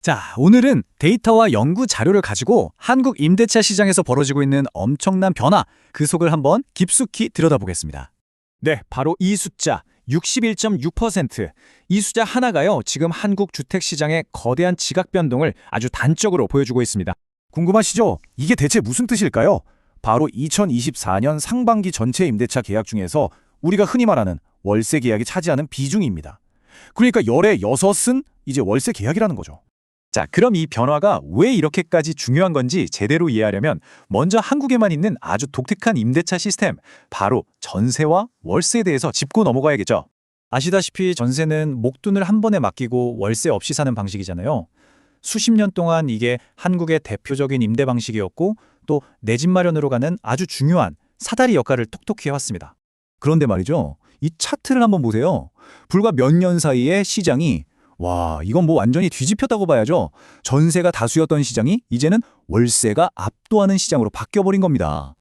자, 오늘은 데이터와 연구 자료를 가지고 한국 임대차 시장에서 벌어지고 있는 엄청난 변화, 그 속을 한번 깊숙이 들여다보겠습니다. 네, 바로 이 숫자 61.6%. 이 숫자 하나가요, 지금 한국 주택 시장의 거대한 지각 변동을 아주 단적으로 보여주고 있습니다. 궁금하시죠? 이게 대체 무슨 뜻일까요? 바로 2024년 상반기 전체 임대차 계약 중에서 우리가 흔히 말하는 월세 계약이 차지하는 비중입니다. 그러니까 열의 6은 이제 월세 계약이라는 거죠. 자, 그럼 이 변화가 왜 이렇게까지 중요한 건지 제대로 이해하려면 먼저 한국에만 있는 아주 독특한 임대차 시스템, 바로 전세와 월세에 대해서 짚고 넘어가야겠죠. 아시다시피 전세는 목돈을 한 번에 맡기고 월세 없이 사는 방식이잖아요. 수십 년 동안 이게 한국의 대표적인 임대 방식이었고 또 내 집 마련으로 가는 아주 중요한 사다리 역할을 톡톡히 해왔습니다. 그런데 말이죠. 이 차트를 한번 보세요. 불과 몇 년 사이에 시장이 이건 뭐 완전히 뒤집혔다고 봐야죠. 전세가 다수였던 시장이 이제는 월세가 압도하는 시장으로 바뀌어버린 겁니다.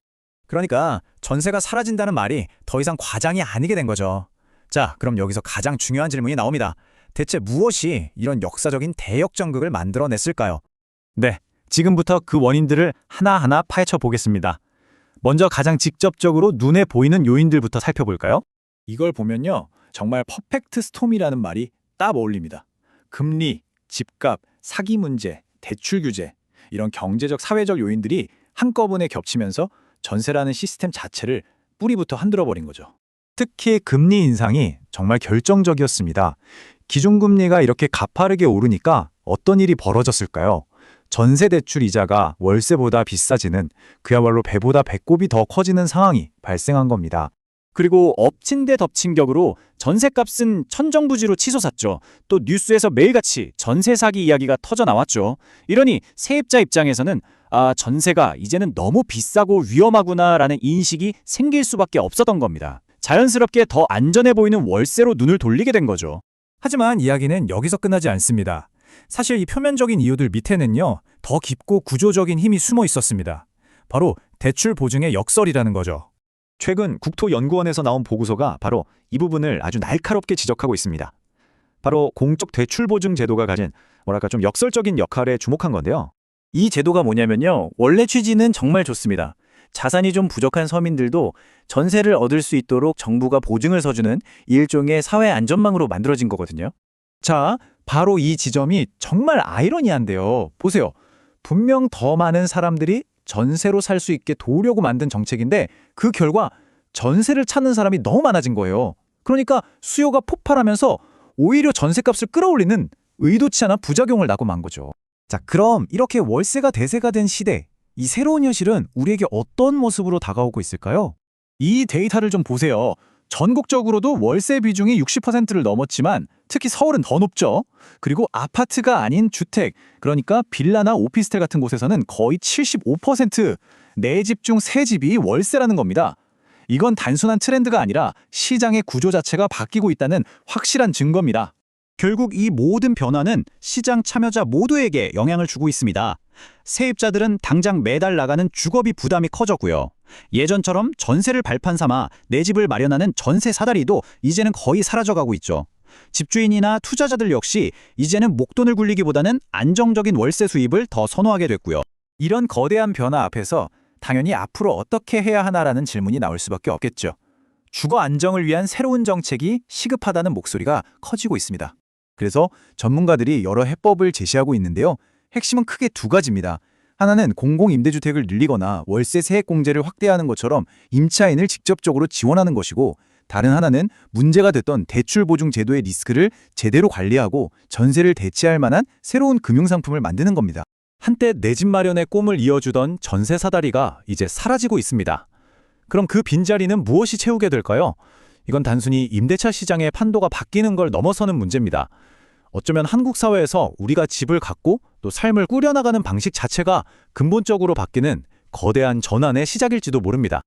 그러니까 전세가 사라진다는 말이 더 이상 과장이 아니게 된 거죠. 자, 그럼 여기서 가장 중요한 질문이 나옵니다. 대체 무엇이 이런 역사적인 대역전극을 만들어냈을까요? 네, 지금부터 그 원인들을 하나하나 파헤쳐 보겠습니다. 먼저 가장 직접적으로 눈에 보이는 요인들부터 살펴볼까요? 이걸 보면요, 정말 퍼펙트 스톰이라는 말이 딱 어울립니다. 금리, 집값, 사기 문제, 대출 규제, 이런 경제적, 사회적 요인들이 한꺼번에 겹치면서 전세라는 시스템 자체를 뿌리부터 흔들어버린 거죠. 특히 금리 인상이 정말 결정적이었습니다. 기준금리가 이렇게 가파르게 오르니까 어떤 일이 벌어졌을까요? 전세 대출 이자가 월세보다 비싸지는, 그야말로 배보다 배꼽이 더 커지는 상황이 발생한 겁니다. 그리고 엎친 데 덮친 격으로 전세값은 천정부지로 치솟았죠. 또 뉴스에서 매일같이 전세 사기 이야기가 터져 나왔죠. 이러니 세입자 입장에서는 전세가 이제는 너무 비싸고 위험하구나라는 인식이 생길 수밖에 없었던 겁니다. 자연스럽게 더 안전해 보이는 월세로 눈을 돌리게 된 거죠. 하지만 이야기는 여기서 끝나지 않습니다. 사실 이 표면적인 이유들 밑에는요, 더 깊고 구조적인 힘이 숨어 있었습니다. 바로 대출 보증의 역설이라는 거죠. 최근 국토연구원에서 나온 보고서가 바로 이 부분을 아주 날카롭게 지적하고 있습니다. 바로 공적 대출 보증 제도가 가진 좀 역설적인 역할에 주목한 건데요. 이 제도가 뭐냐면요, 원래 취지는 정말 좋습니다. 자산이 좀 부족한 서민들도 전세를 얻을 수 있도록 정부가 보증을 서주는 일종의 사회 안전망으로 만들어진 거거든요. 자, 바로 이 지점이 정말 아이러니한데요. 보세요. 분명 더 많은 사람들이 전세로 살 수 있게 도우려고 만든 정책인데 그 결과 전세를 찾는 사람이 너무 많아진 거예요. 그러니까 수요가 폭발하면서 오히려 전세값을 끌어올리는 의도치 않은 부작용을 나고 만 거죠. 자, 그럼 이렇게 월세가 대세가 된 시대, 이 새로운 현실은 우리에게 어떤 모습으로 다가오고 있을까요? 이 데이터를 좀 보세요. 전국적으로도 월세 비중이 60%를 넘었지만 특히 서울은 더 높죠. 그리고 아파트가 아닌 주택, 그러니까 빌라나 오피스텔 같은 곳에서는 거의 75%, 네 집 중 세 집이 월세라는 겁니다. 이건 단순한 트렌드가 아니라 시장의 구조 자체가 바뀌고 있다는 확실한 증거입니다. 결국 이 모든 변화는 시장 참여자 모두에게 영향을 주고 있습니다. 세입자들은 당장 매달 나가는 주거비 부담이 커졌고요. 예전처럼 전세를 발판 삼아 내 집을 마련하는 전세 사다리도 이제는 거의 사라져가고 있죠. 집주인이나 투자자들 역시 이제는 목돈을 굴리기보다는 안정적인 월세 수입을 더 선호하게 됐고요. 이런 거대한 변화 앞에서 당연히 앞으로 어떻게 해야 하나라는 질문이 나올 수밖에 없겠죠. 주거 안정을 위한 새로운 정책이 시급하다는 목소리가 커지고 있습니다. 그래서 전문가들이 여러 해법을 제시하고 있는데요. 핵심은 크게 두 가지입니다. 하나는 공공임대주택을 늘리거나 월세 세액공제를 확대하는 것처럼 임차인을 직접적으로 지원하는 것이고, 다른 하나는 문제가 됐던 대출보증 제도의 리스크를 제대로 관리하고 전세를 대체할 만한 새로운 금융상품을 만드는 겁니다. 한때 내 집 마련의 꿈을 이어주던 전세 사다리가 이제 사라지고 있습니다. 그럼 그 빈자리는 무엇이 채우게 될까요? 이건 단순히 임대차 시장의 판도가 바뀌는 걸 넘어서는 문제입니다. 어쩌면 한국 사회에서 우리가 집을 갖고 또 삶을 꾸려나가는 방식 자체가 근본적으로 바뀌는 거대한 전환의 시작일지도 모릅니다.